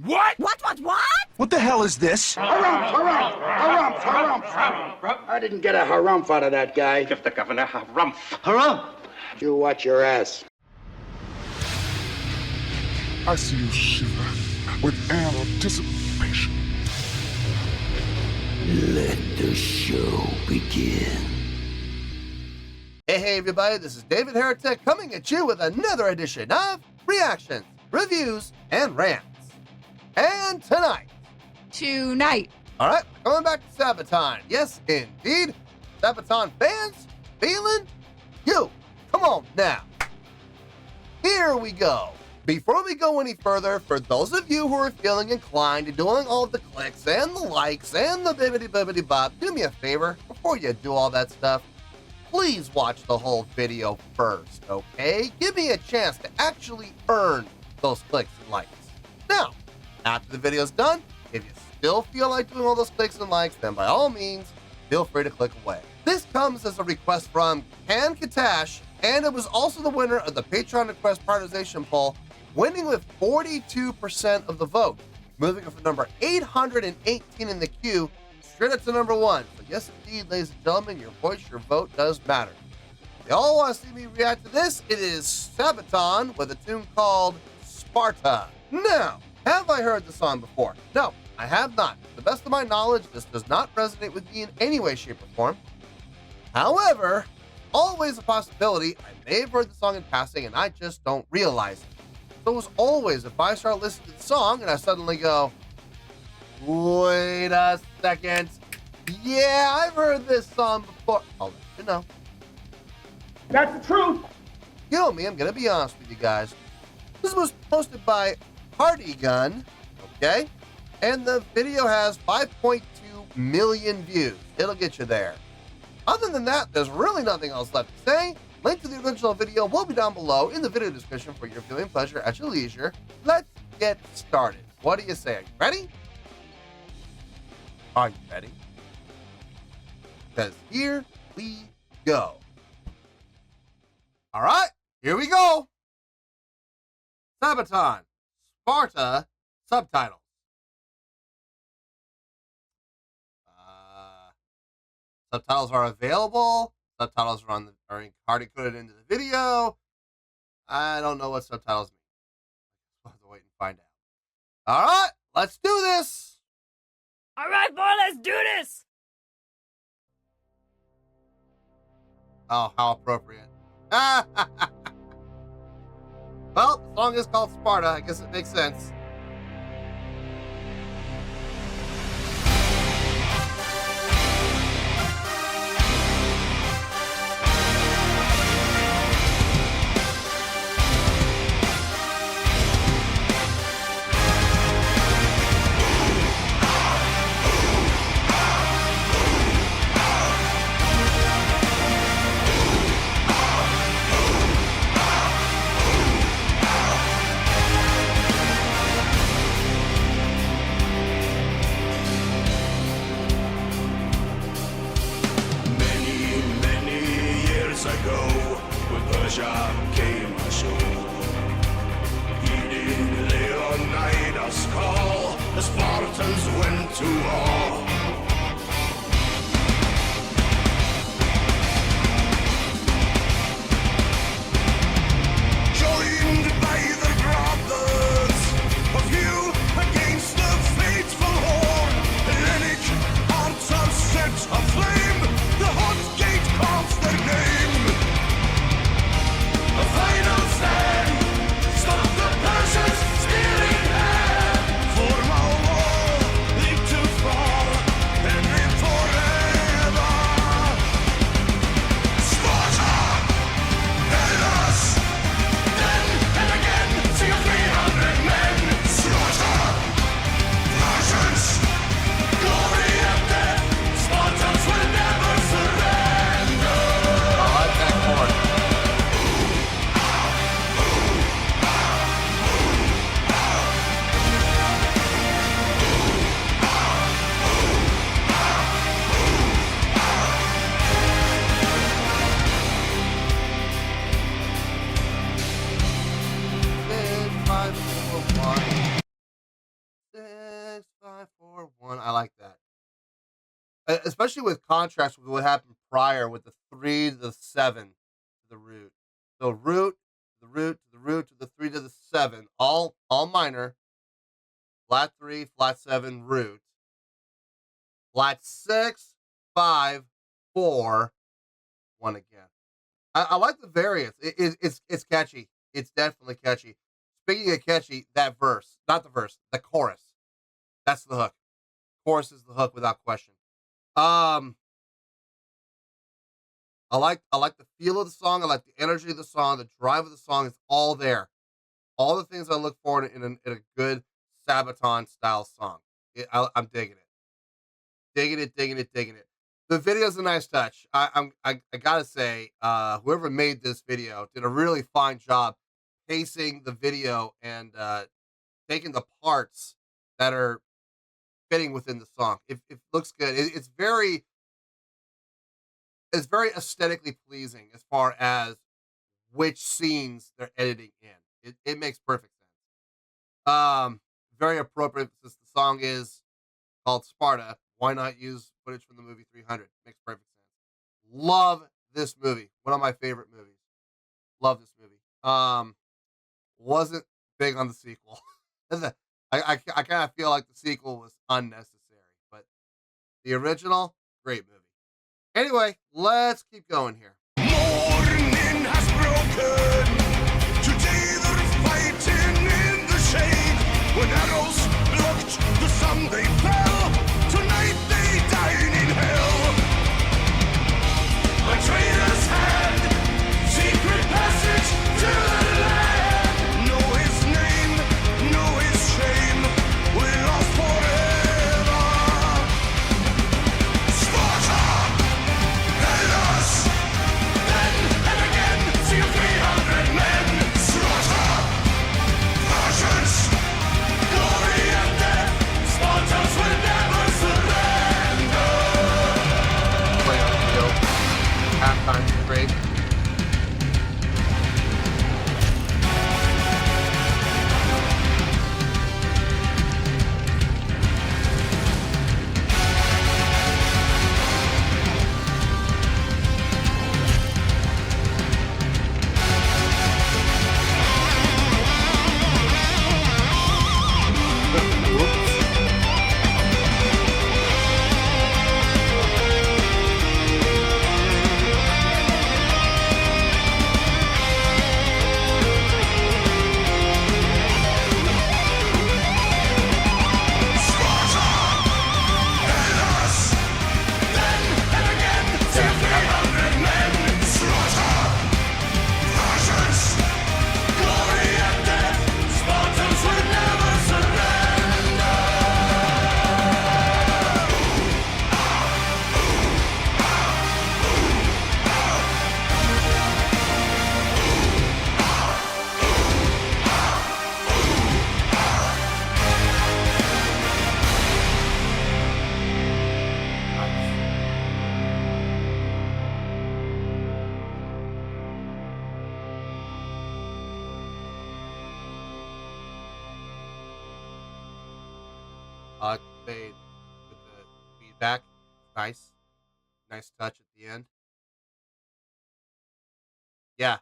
What? What? What the hell is this? Harumph. I didn't get a harumph out of that guy. Give the governor harumph. Harumph! You watch your ass. I see you shiver with anticipation. Let the show begin. Hey everybody, this is David Heretic coming at you with another edition of Reactions, Reviews, and Rants. And tonight, alright, coming back to Sabaton. Yes, indeed. Sabaton Fans FEELIN YOU. Come on now. Here we go. Before we go any further, for those of you who are feeling inclined to doing all the clicks and the likes and the bibbidi bop, do me a favor before you do all that stuff. Please watch the whole video first, okay? Give me a chance to actually earn those clicks and likes. Now, after the video's done, if you still feel like doing all those clicks and likes, then by all means, feel free to click away. This comes as a request from Can Katash, and it was also the winner of the Patreon request prioritization poll, winning with 42% of the vote, moving from number 818 in the queue straight up to number 1. So yes, indeed, ladies and gentlemen, your voice, your vote does matter. If you all want to see me react to this, it is Sabaton with a tune called Sparta. Now, have I heard the song before? No, I have not. To the best of my knowledge, this does not resonate with me in any way, shape, or form. However, always a possibility I may have heard the song in passing and I just don't realize it. So as always, if I start listening to the song and I suddenly go, wait a second, yeah, I've heard this song before, I'll let you know. That's the truth. You know me, I'm gonna be honest with you guys. This was posted by Party Gun, okay? And the video has 5.2 million views. It'll get you there. Other than that, there's really nothing else left to say. Link to the original video will be down below in the video description for your viewing pleasure at your leisure. Let's get started. What do you say? Are you ready? Are you ready? Because here we go. All right, here we go. Sabaton, Sparta, subtitles. Subtitles are available. Subtitles are hard coded into the video. I don't know what subtitles mean. I'll have to wait and find out. All right, let's do this. All right, boy, let's do this. Oh, how appropriate. Well, the song is called Sparta. I guess it makes sense. Came ashore, heeding Leonidas' call. The Spartans went to war. Joined by the brothers of you against the fateful horde, Heretic arms set aflame. The hot gate calls their name. A final stand, stop the Persians stealing land. Form a wall, leap to fall. I like that. Especially with contrast with what happened prior with the 3 to the 7 to the root. So root, the root, to the root, to the 3 to the 7, all minor. Flat 3, flat 7, root. Flat 6, 5, 4, 1 again. I like the variants. It's catchy. It's definitely catchy. Speaking of catchy, that verse, not the verse, the chorus. That's the hook. Chorus is the hook without question. I like the feel of the song. I like the energy of the song. The drive of the song is all there. All the things I look for in a good Sabaton style song. I'm digging it. Digging it. The video's a nice touch. I gotta say, whoever made this video did a really fine job pacing the video and taking the parts that are fitting within the song. It looks good. It's very aesthetically pleasing as far as which scenes they're editing in. It makes perfect sense. Very appropriate since the song is called Sparta. Why not use footage from the movie 300? Makes perfect sense. Love this movie. One of my favorite movies. Love this movie. Wasn't big on the sequel. I kind of feel like the sequel was unnecessary, but the original, great movie. Anyway, let's keep going here. Morning has broken. Today they're fighting in the shade. When arrows blocked the sun, they fell. Tonight they dine in hell. A traitor's hand, secret passage to the land. Know his name, know his shame. We're lost forever. Sparta! Hellas! Then and again, see 300 men. Slaughter! Persians! Glory and death! Spartans will never surrender! Play on the field. Halftime is great. Fade with the feedback. Nice touch at the end. Yeah,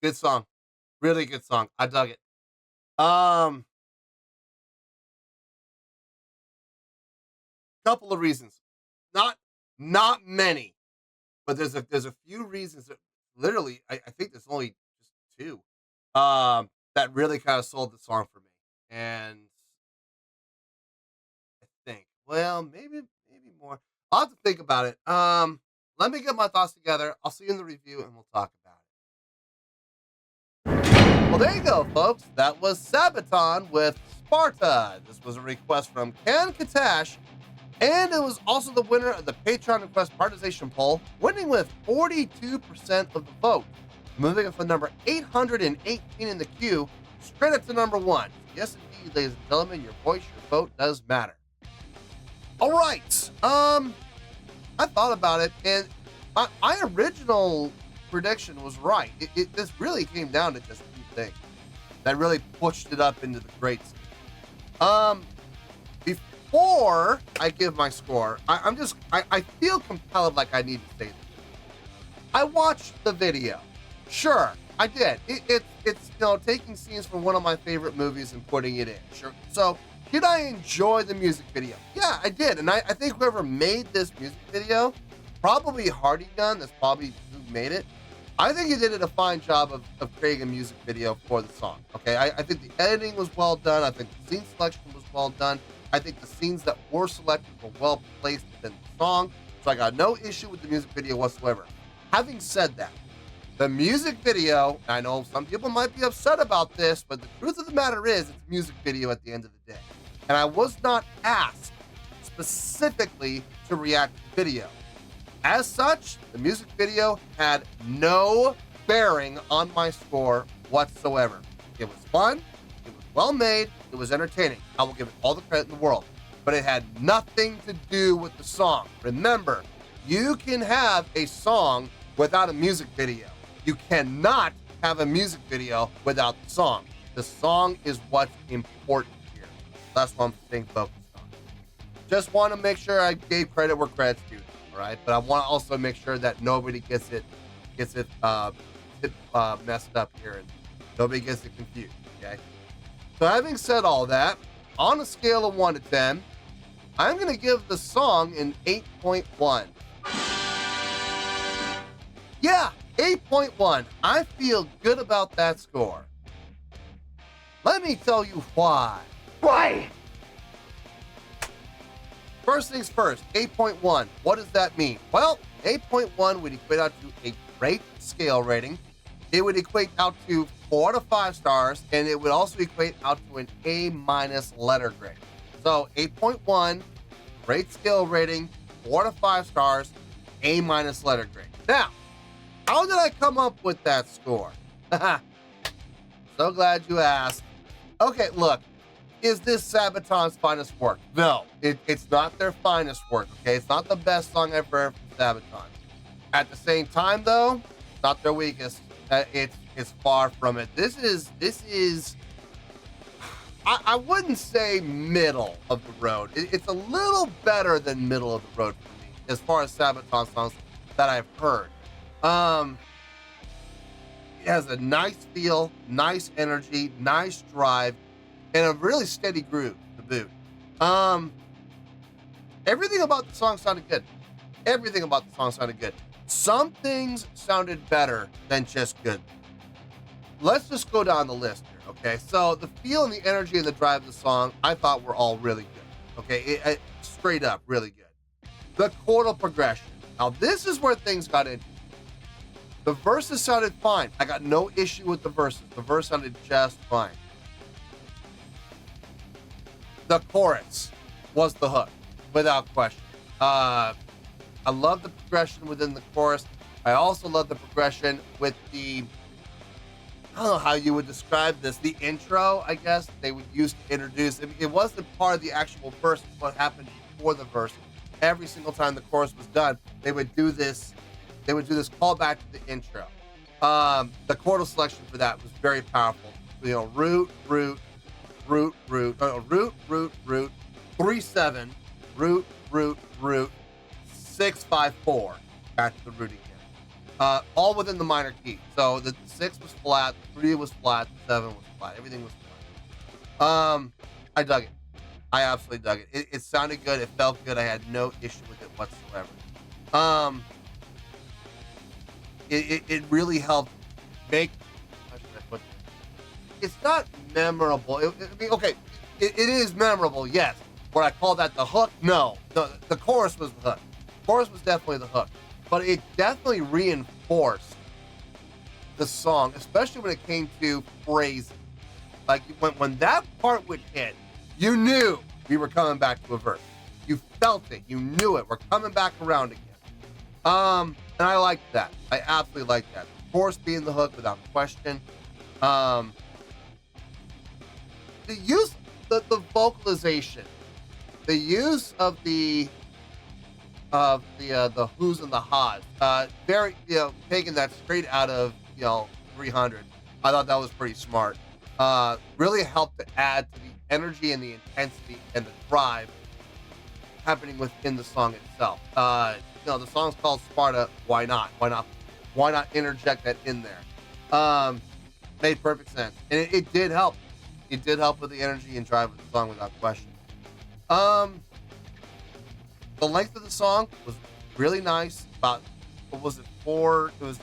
good song, really good song. I dug it. Couple of reasons, not many, but there's a few reasons that literally I think there's only just two that really kind of sold the song for me, and think. Well, maybe more. I'll have to think about it. Let me get my thoughts together. I'll see you in the review and we'll talk about it. Well, there you go, folks. That was Sabaton with Sparta. This was a request from Ken Katash, and it was also the winner of the Patreon request prioritization poll, winning with 42% of the vote, moving it from number 818 in the queue straight up to number 1. Yes, indeed, ladies and gentlemen, your voice, your vote does matter. All right. I thought about it, and my original prediction was right. This really came down to just a few things that really pushed it up into the greats. before I give my score, I feel compelled like I need to say this. I watched the video. Sure, I did. It's taking scenes from one of my favorite movies and putting it in. Sure. So did I enjoy the music video? Yeah, I did. And I think whoever made this music video, probably Hardy Gun, that's probably who made it. I think he did a fine job of creating a music video for the song. Okay, I think the editing was well done. I think the scene selection was well done. I think the scenes that were selected were well placed within the song. So I got no issue with the music video whatsoever. Having said that, the music video, I know some people might be upset about this, but the truth of the matter is it's a music video at the end of the day. And I was not asked specifically to react to the video. As such, the music video had no bearing on my score whatsoever. It was fun, it was well made, it was entertaining. I will give it all the credit in the world. But it had nothing to do with the song. Remember, you can have a song without a music video. You cannot have a music video without the song. The song is what's important here. That's what I'm staying focused on. Just want to make sure I gave credit where credit's due. All right, but I want to also make sure that nobody gets it messed up here and nobody gets it confused. Okay. So having said all that, on a scale of 1 to 10, I'm going to give the song an 8.1. Yeah, 8.1. I feel good about that score. Let me tell you why. Why? First things first, 8.1. What does that mean? Well, 8.1 would equate out to a great scale rating. It would equate out to 4 to 5 stars, and it would also equate out to an A- letter grade. So 8.1, great scale rating, 4 to 5 stars, A- letter grade. Now, how did I come up with that score? So glad you asked. Okay, look. Is this Sabaton's finest work? No, it's not their finest work, okay? It's not the best song I've heard from Sabaton. At the same time, though, not their weakest. It's far from it. This is I wouldn't say middle of the road. It's a little better than middle of the road for me as far as Sabaton songs that I've heard. It has a nice feel, nice energy, nice drive, and a really steady groove to boot. Everything about the song sounded good. Everything about the song sounded good. Some things sounded better than just good. Let's just go down the list here, okay? So the feel and the energy and the drive of the song, I thought were all really good, okay? Straight up, really good. The chordal progression. Now, this is where things got into. The verses sounded fine. I got no issue with the verses. The verse sounded just fine. The chorus was the hook, without question. I love the progression within the chorus. I also love the progression with the, I don't know how you would describe this, the intro, I guess, they would use to introduce. It wasn't part of the actual verse, it's what happened before the verse. Every single time the chorus was done, they would do this callback to the intro. The chordal selection for that was very powerful. You know, root, 3-7, root, 6-5-4. Back to the root again. All within the minor key. So the 6 was flat, the 3 was flat, the 7 was flat. Everything was flat. I dug it. I absolutely dug it. It sounded good. It felt good. I had no issue with it whatsoever. It really helped make. How should I put this? It's not memorable. It is memorable, yes. Would I call that the hook? No. The chorus was the hook. The chorus was definitely the hook. But it definitely reinforced the song, especially when it came to phrasing. Like when that part would hit, you knew we were coming back to a verse. You felt it. You knew it. We're coming back around again. And I liked that. I absolutely liked that. The chorus being the hook without question. The use, the vocalization, the use of the who's and the ha's, very, taking that straight out of 300. I thought that was pretty smart. Really helped to add to the energy and the intensity and the drive happening within the song itself. The song's called Sparta. Why not? Why not interject that in there? Made perfect sense, and it did help. It did help with the energy and drive of the song without question. The length of the song was really nice. About, what was it, 4? It was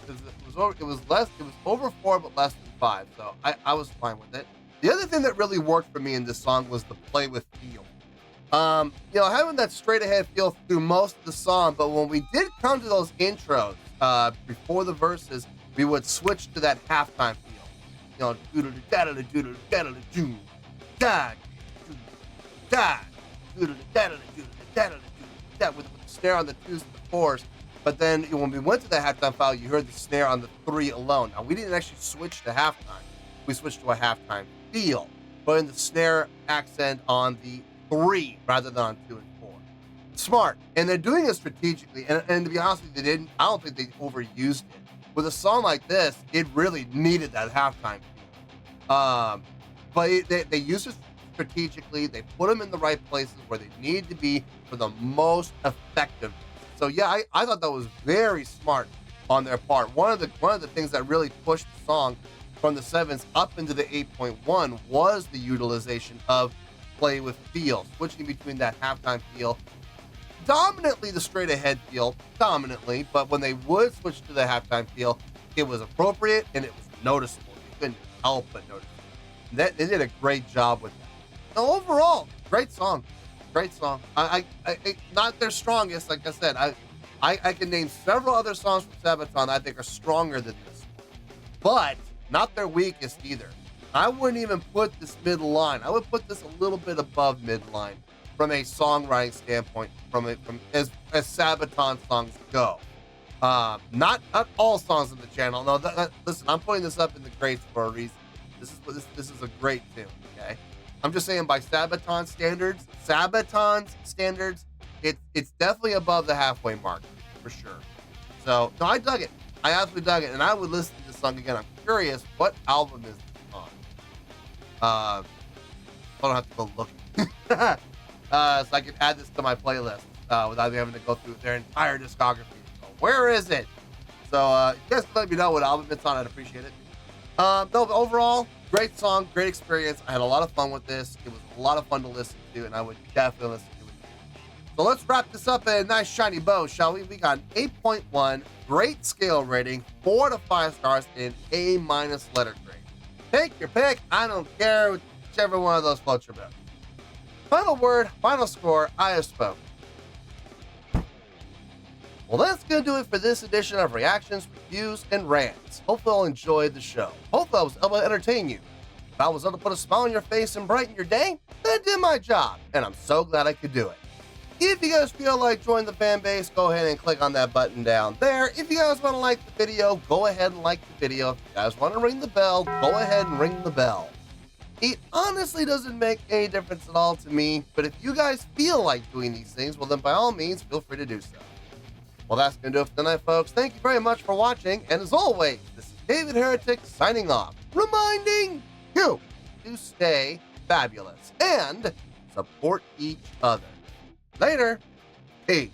over 4, but less than 5. So I was fine with it. The other thing that really worked for me in this song was the play with feel. Having that straight ahead feel through most of the song, but when we did come to those intros, before the verses, we would switch to that halftime feel. With the snare on the 2s and the 4s. But then when we went to the halftime file, you heard the snare on the 3 alone. Now, we didn't actually switch to halftime. We switched to a halftime feel, but in the snare accent on the 3 rather than on 2 and 4. Smart. And they're doing it strategically. And to be honest with you, I don't think they overused it. With a song like this, it really needed that halftime feel. But they used it strategically. They put them in the right places where they need to be for the most effective. So yeah, I thought that was very smart on their part. One of the things that really pushed the song from the 7s up into the 8.1 was the utilization of play with feel, switching between that halftime feel, dominantly the straight ahead feel, but when they would switch to the halftime feel, it was appropriate and it was noticeable. You couldn't help but notice it. They did a great job with that. Now, overall, great song. I not their strongest, like I said. I can name several other songs from Sabaton I think are stronger than this, but not their weakest either. I wouldn't even put this midline. I would put this a little bit above midline from a songwriting standpoint, from as Sabaton songs go. Not all songs on the channel. No, listen, I'm putting this up in the grades for a reason. This is a great tune. Okay, I'm just saying by Sabaton's standards, it's definitely above the halfway mark for sure. So no, I dug it. I absolutely dug it, and I would listen to this song again. I'm curious what album is this on. I don't have to go looking, so I can add this to my playlist without having to go through their entire discography. So where is it? So you guys can let me know what album it's on. I'd appreciate it. No, but overall, great song, great experience. I had a lot of fun with this. It was a lot of fun to listen to, and I would definitely listen to it again. So let's wrap this up in a nice shiny bow, shall we? We got an 8.1, great scale rating, 4 to 5 stars, and A- letter grade. Take your pick. I don't care, whichever one of those floats your boat. Final word, final score, I have spoken. Well, that's going to do it for this edition of Reactions, Reviews, and Rants. Hopefully you'll enjoyed the show. Hopefully I was able to entertain you. If I was able to put a smile on your face and brighten your day, then I did my job, and I'm so glad I could do it. If you guys feel like joining the fan base, go ahead and click on that button down there. If you guys want to like the video, go ahead and like the video. If you guys want to ring the bell, go ahead and ring the bell. It honestly doesn't make any difference at all to me, but if you guys feel like doing these things, well then by all means, feel free to do so. Well, that's going to do it for tonight, folks. Thank you very much for watching, and as always, this is David Heretic signing off, reminding you to stay fabulous and support each other. Later. Peace.